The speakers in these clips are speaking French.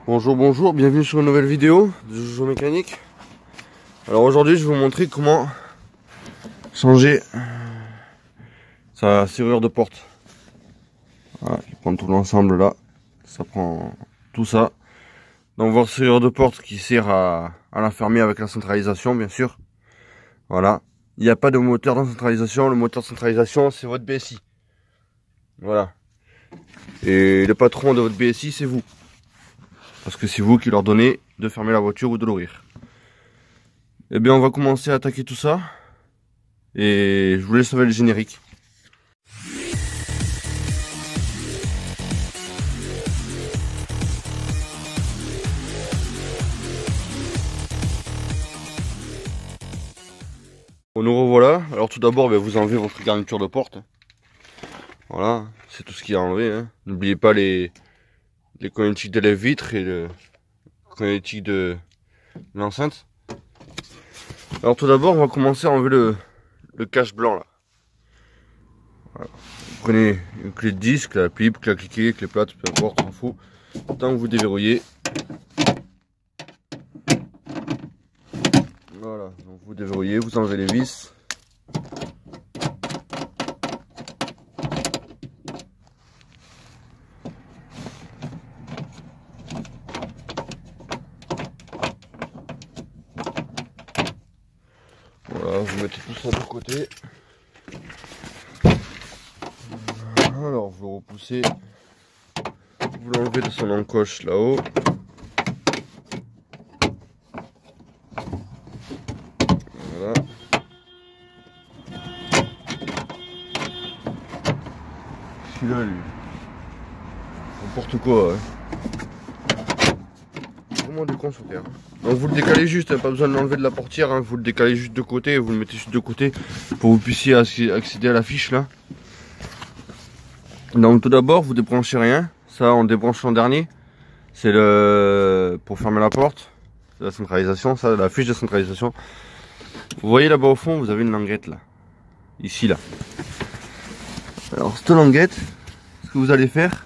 Bonjour, bonjour, bienvenue sur une nouvelle vidéo de Jojo Mécanique. Alors aujourd'hui je vais vous montrer comment changer sa serrure de porte. Voilà, il prend tout l'ensemble là, ça prend tout ça. Donc votre serrure de porte qui sert à la fermer avec la centralisation bien sûr. Voilà, il n'y a pas de moteur de centralisation, le moteur de centralisation c'est votre BSI. Voilà, et le patron de votre BSI c'est vous. Parce que c'est vous qui leur donnez de fermer la voiture ou de l'ouvrir. Eh bien on va commencer à attaquer tout ça. Et je vous laisse avec le générique. Bon, nous revoilà. Alors tout d'abord vous enlevez votre garniture de porte. Voilà, c'est tout ce qu'il y a à enlever. Hein. N'oubliez pas les connectiques de lève-vitre et le connectique de l'enceinte. Alors tout d'abord on va commencer à enlever le cache blanc là. Voilà. Vous prenez une clé de disque, la pipe, clé à cliquer, clé plate, peu importe, on s'en fout. Tant que vous déverrouillez. Voilà, donc vous déverrouillez, vous enlevez les vis. Voilà, vous mettez tout ça de côté. Alors vous le repoussez, vous l'enlevez de son encoche là-haut. Voilà. Celui-là, lui. N'importe quoi. Hein. Vraiment des cons sur terre. Donc vous le décalez juste, hein, pas besoin de l'enlever de la portière, hein, vous le décalez juste de côté, vous le mettez juste de côté pour que vous puissiez accéder à la fiche là. Donc tout d'abord vous débranchez rien, ça on débranche en dernier. C'est le pour fermer la porte, la centralisation, ça la fiche de centralisation. Vous voyez là-bas au fond, vous avez une languette là. Ici là. Alors cette languette, ce que vous allez faire,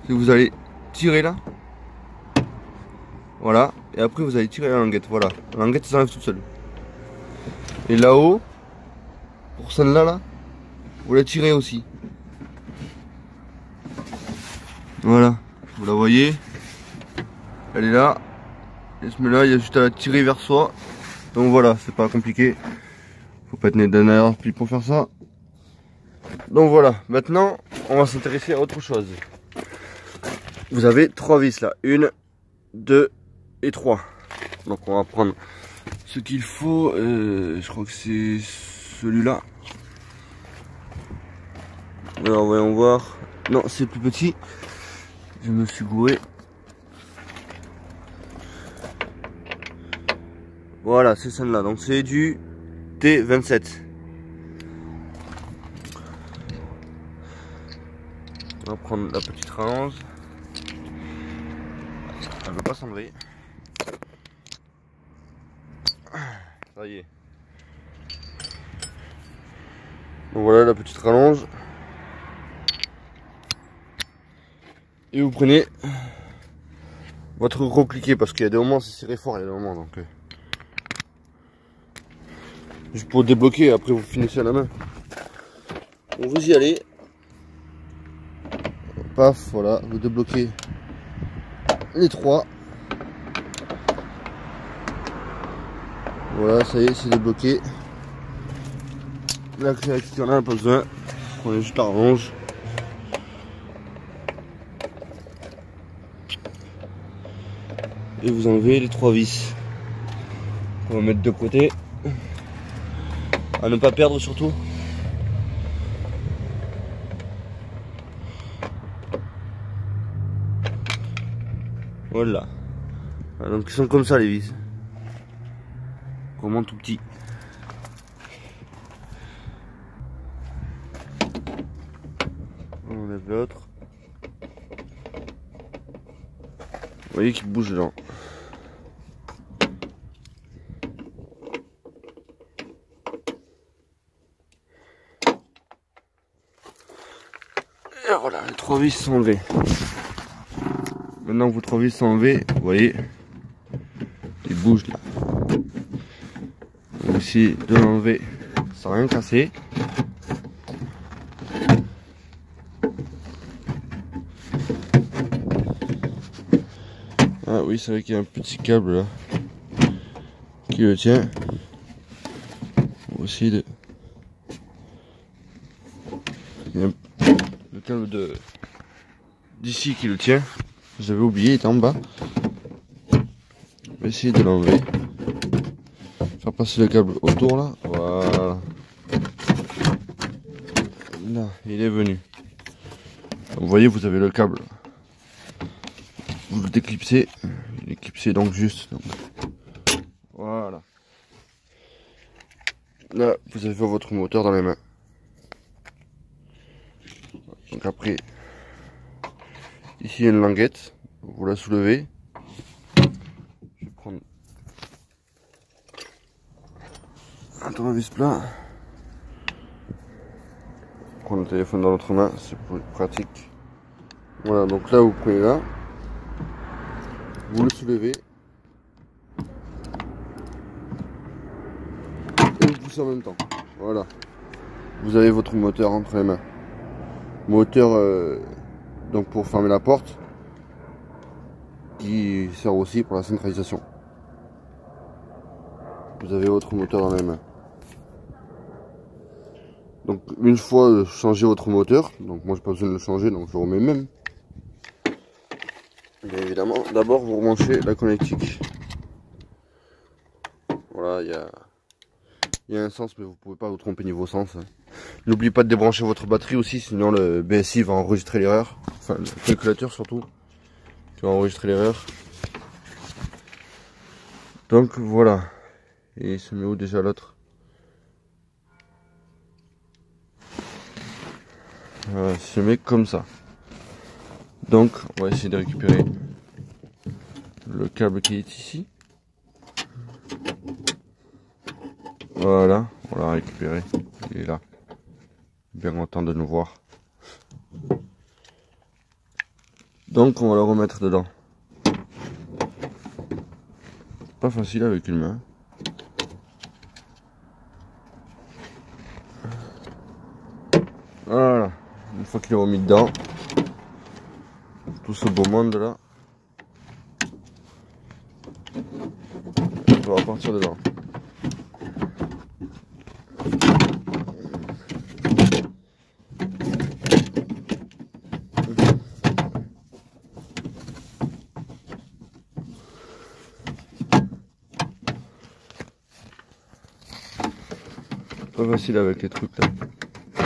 c'est que vous allez tirer là. Voilà. Et après vous allez tirer la languette. Voilà. La languette s'enlève toute seule. Et là-haut, pour celle-là là, vous la tirez aussi. Voilà. Vous la voyez. Elle est là. Et ce là, il y a juste à la tirer vers soi. Donc voilà, c'est pas compliqué. Faut pas être né d'un air puis pour faire ça. Donc voilà, maintenant on va s'intéresser à autre chose. Vous avez 3 vis là, 1, 2 et 3. Donc on va prendre ce qu'il faut, je crois que c'est celui-là. Alors voyons voir. Non, c'est plus petit. Je me suis gouré. Voilà, c'est celle-là. Donc c'est du T27. On va prendre la petite rallonge. Elle ne veut pas s'enlever. Ça y est. Donc voilà la petite rallonge. Et vous prenez votre gros cliquet parce qu'il y a des moments c'est serré fort, il y a des moments donc. Juste pour débloquer, après vous finissez à la main. Donc vous y allez. Paf, voilà, vous débloquez les 3. Voilà, ça y est, c'est débloqué. La clé à cliquer, on n'a pas besoin. Prenez juste la rallonge. Et vous enlevez les 3 vis. On va mettre de côté. À ne pas perdre surtout. Voilà. Donc ils sont comme ça les vis. Vraiment tout petit. On enlève l'autre. Vous voyez qu'il bouge dedans. Et voilà, les 3 vis sont enlevées. Maintenant que votre vis est enlevé, vous voyez, il bouge là. Donc ici de l'enlever sans rien casser. Ah oui, c'est vrai qu'il y a un petit câble là qui le tient. Aussi de... il y a le câble d'ici qui le tient. J'avais oublié, il était en bas. On va essayer de l'enlever. Faire passer le câble autour là. Voilà. Là, il est venu. Donc, vous voyez, vous avez le câble. Vous le déclipsez. Il est clipsé donc juste. Donc. Voilà. Là, vous avez votre moteur dans les mains. Donc après, ici il y a une languette. Vous la soulevez. Je vais prendre un tournevis plat. Prendre le téléphone dans l'autre main, c'est plus pratique. Voilà, donc là vous prenez là, vous le soulevez et vous poussez en même temps. Voilà, vous avez votre moteur entre les mains. Moteur donc pour fermer la porte, qui sert aussi pour la centralisation. Vous avez votre moteur dans les mains. Donc une fois changé votre moteur, donc moi j'ai pas besoin de le changer, donc je le remets même. Bien évidemment, d'abord vous rebranchez la connectique. Voilà, il y a un sens, mais vous pouvez pas vous tromper niveau sens. N'oubliez pas de débrancher votre batterie aussi, sinon le BSI va enregistrer l'erreur. Enfin, le calculateur surtout, qui va enregistrer l'erreur. Donc voilà. Et il se met où déjà l'autre? Voilà, il se met comme ça. Donc on va essayer de récupérer le câble qui est ici. Voilà, on l'a récupéré. Il est là. Bien content de nous voir. Donc on va le remettre dedans. Pas facile avec une main. Voilà. Une fois qu'il est remis dedans, tout ce beau monde là, on va partir dedans. Pas facile avec les trucs là.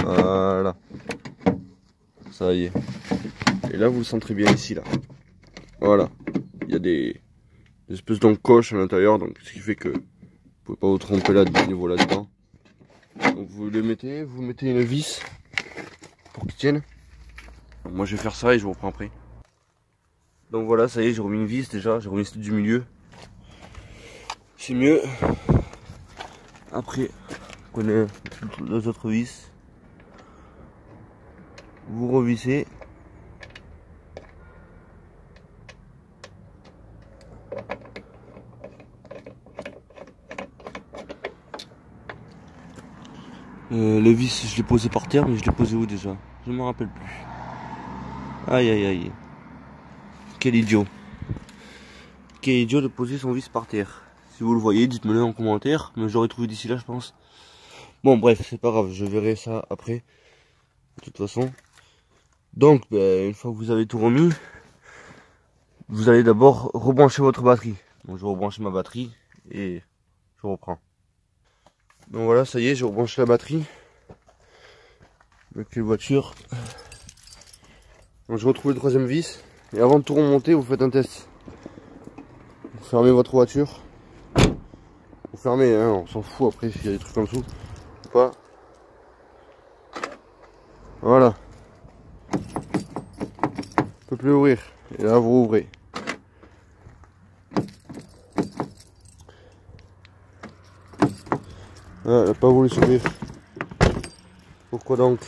Voilà. Ça y est. Et là vous le centrez bien ici là. Voilà. Il y a des espèces d'encoches à l'intérieur, donc ce qui fait que vous pouvez pas vous tromper là de niveau là-dedans. Donc vous les mettez, vous mettez une vis pour qu'ils tiennent. Donc moi je vais faire ça et je vous reprends après. Donc voilà, ça y est, j'ai remis une vis déjà, j'ai remis celle du milieu. C'est mieux. Après, vous prenez les autres vis. Vous revissez. Les vis, je les posais par terre, mais je les posais où déjà? Je ne me rappelle plus. Aïe aïe aïe. Quel idiot. Quel idiot de poser son vis par terre. Si vous le voyez, dites-me-le en commentaire. Mais j'aurais trouvé d'ici là, je pense. Bon, bref, c'est pas grave, je verrai ça après. De toute façon. Donc, ben, une fois que vous avez tout remis, vous allez d'abord rebrancher votre batterie. Donc, je vais rebrancher ma batterie et je reprends. Donc voilà, ça y est, j'ai rebranché la batterie avec les voitures. Donc je retrouve le troisième vis. Et avant de tout remonter, vous faites un test. Vous fermez votre voiture. Vous fermez, hein, on s'en fout après s'il y a des trucs en dessous. Ou pas. Voilà. On peut plus ouvrir. Et là vous ouvrez. Ah, elle n'a pas voulu s'ouvrir. Pourquoi donc?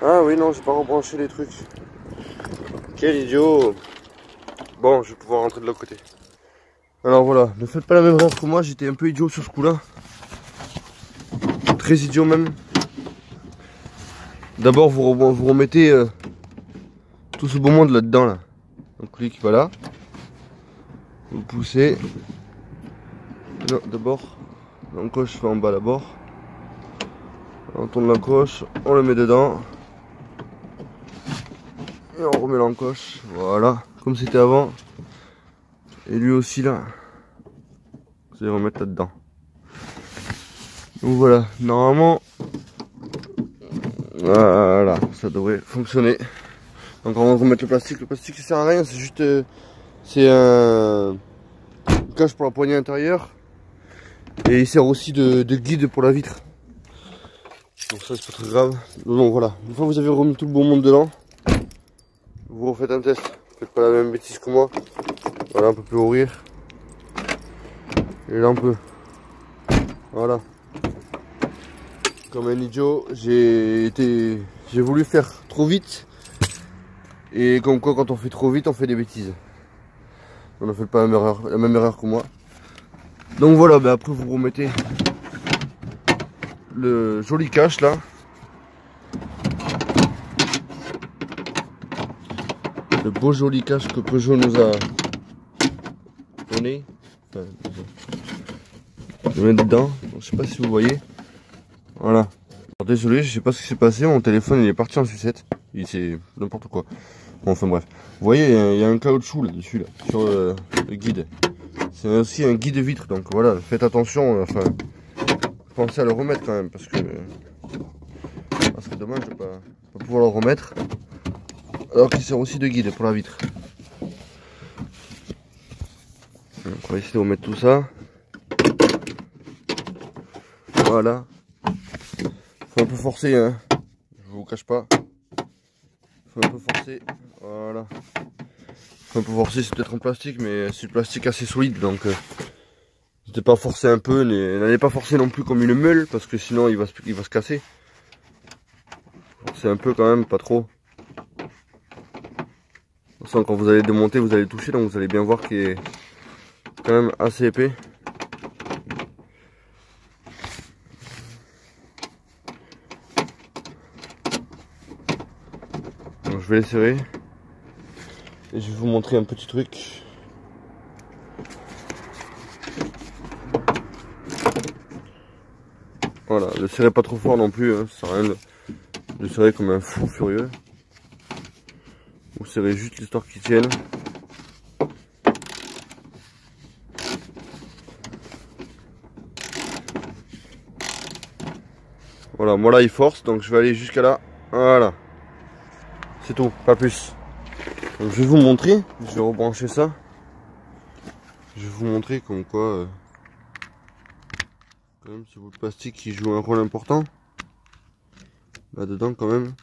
Ah oui, non, j'ai pas rebranché les trucs. Quel idiot. Bon, je vais pouvoir rentrer de l'autre côté. Alors voilà, ne faites pas la même erreur que moi, j'étais un peu idiot sur ce coup là. Très idiot même. D'abord vous remettez tout ce beau monde là-dedans là. Donc clic, voilà. Vous poussez. Non, d'abord, l'encoche va en bas d'abord. On tourne l'encoche, on le met dedans. Et on remet l'encoche, voilà, comme c'était avant. Et lui aussi là, vous allez remettre là-dedans. Donc voilà, normalement, voilà, ça devrait fonctionner. Donc on va remettre le plastique. Le plastique ça sert à rien, c'est juste, c'est un cache pour la poignée intérieure. Et il sert aussi de guide pour la vitre. Donc ça c'est pas très grave. Donc voilà, une fois que vous avez remis tout le bon monde dedans, vous refaites un test. Faites pas la même bêtise que moi. Voilà, on peut plus ouvrir. Et là on peut. Voilà. Comme un idiot, j'ai voulu faire trop vite. Et comme quoi quand on fait trop vite, on fait des bêtises. On ne fait pas la même erreur que moi. Donc voilà, ben après vous remettez le joli cache là. Le beau joli cache que Peugeot nous a donné. Enfin, je vais mettre dedans, je sais pas si vous voyez. Voilà. Alors, désolé, je sais pas ce qui s'est passé, mon téléphone il est parti en sucette. C'est n'importe quoi. Bon, enfin bref. Vous voyez, il y a un caoutchouc là-dessus, là, sur le guide. C'est aussi un guide vitre, donc voilà, faites attention, enfin, pensez à le remettre quand même, parce que dommage de pas pouvoir le remettre, alors qu'il sert aussi de guide pour la vitre. Donc on va essayer de remettre tout ça. Voilà. Faut un peu forcer, hein. Je vous cache pas. Faut un peu forcer. Voilà. Faut un peu forcer, c'est peut-être en plastique, mais c'est du plastique assez solide, donc n'hésitez pas à forcer un peu. N'allez pas forcer non plus comme une meule, parce que sinon il va se casser. Forcez un peu quand même, pas trop. De toute façon, quand vous allez démonter, vous allez toucher, donc vous allez bien voir qu'il est quand même assez épais. Donc je vais les serrer et je vais vous montrer un petit truc. Voilà, ne serrez pas trop fort non plus, hein, ça sert à rien de serrer comme un fou furieux. Vous serrez juste l'histoire qui tienne. Voilà, moi là il force, donc je vais aller jusqu'à là. Voilà. C'est tout, pas plus. Donc je vais vous montrer, je vais rebrancher ça. Je vais vous montrer comme quoi quand même c'est votre plastique qui joue un rôle important. Là dedans quand même.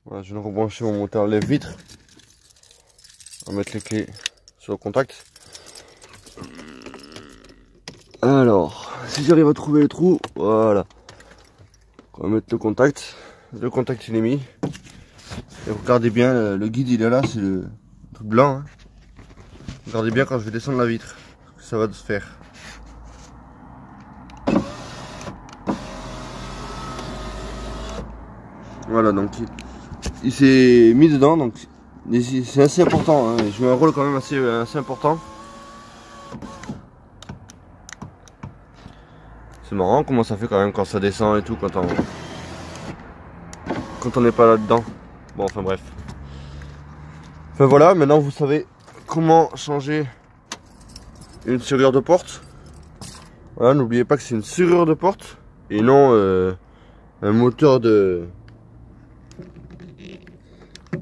Voilà, je viens de rebrancher mon moteur lève-vitre. On va mettre les clés sur le contact. Alors, si j'arrive à trouver le trou, voilà. On va mettre le contact. Le contact il est mis. Et regardez bien, le guide il est là, c'est le truc blanc. Hein. Regardez bien quand je vais descendre la vitre, ça va se faire. Voilà, donc il s'est mis dedans, donc c'est assez important. Hein. Il joue un rôle quand même assez important. C'est marrant comment ça fait quand même quand ça descend et tout, quand on n'est pas là-dedans. Bon, enfin bref. Enfin voilà, maintenant vous savez comment changer une serrure de porte. Voilà, n'oubliez pas que c'est une serrure de porte et non un moteur de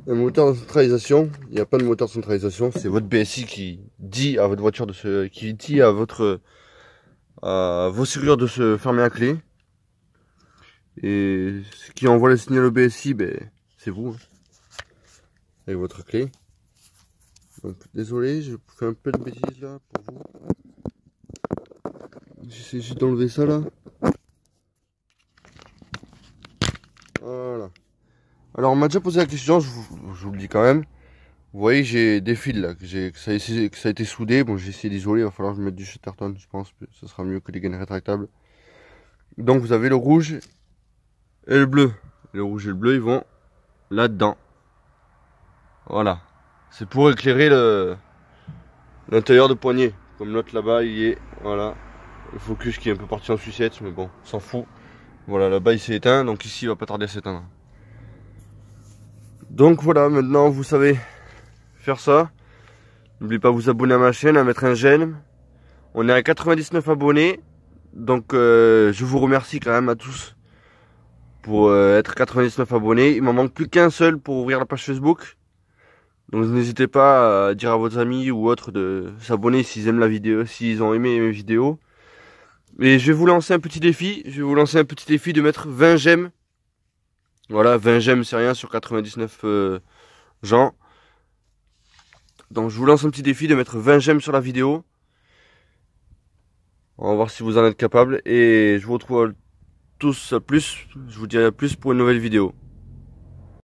centralisation. Il n'y a pas de moteur de centralisation, c'est votre BSI qui dit à votre voiture qui dit à vos serrures de se fermer à clé. Et ce qui envoie le signal au BSI, ben, c'est vous, hein, avec votre clé. Donc désolé, je fais un peu de bêtises là pour vous. J'essaie juste d'enlever ça là. Voilà. Alors on m'a déjà posé la question, je je vous le dis quand même. Vous voyez, j'ai des fils là, que ça a été soudé. Bon, j'ai essayé d'isoler, il va falloir que je mette du Chatterton, je pense que ce sera mieux que les gaines rétractables. Donc vous avez le rouge et le bleu. Le rouge et le bleu, ils vont là-dedans. Voilà. C'est pour éclairer l'intérieur de poignet. Comme l'autre là-bas, il est, voilà. Le focus qui est un peu parti en sucette, mais bon, s'en fout. Voilà, là-bas il s'est éteint, donc ici il va pas tarder à s'éteindre. Donc voilà, maintenant vous savez faire ça. N'oubliez pas de vous abonner à ma chaîne, à mettre un j'aime. On est à 99 abonnés. Donc je vous remercie quand même à tous pour être 99 abonnés. Il m'en manque plus qu'un seul pour ouvrir la page Facebook. Donc n'hésitez pas à dire à vos amis ou autres de s'abonner s'ils aiment la vidéo, s'ils ont aimé mes vidéos. Et je vais vous lancer un petit défi. Je vais vous lancer un petit défi de mettre 20 j'aime. Voilà, 20 j'aime c'est rien sur 99 gens. Donc je vous lance un petit défi de mettre 20 j'aime sur la vidéo. On va voir si vous en êtes capable. Et je vous retrouve tous à plus. Je vous dirai à plus pour une nouvelle vidéo.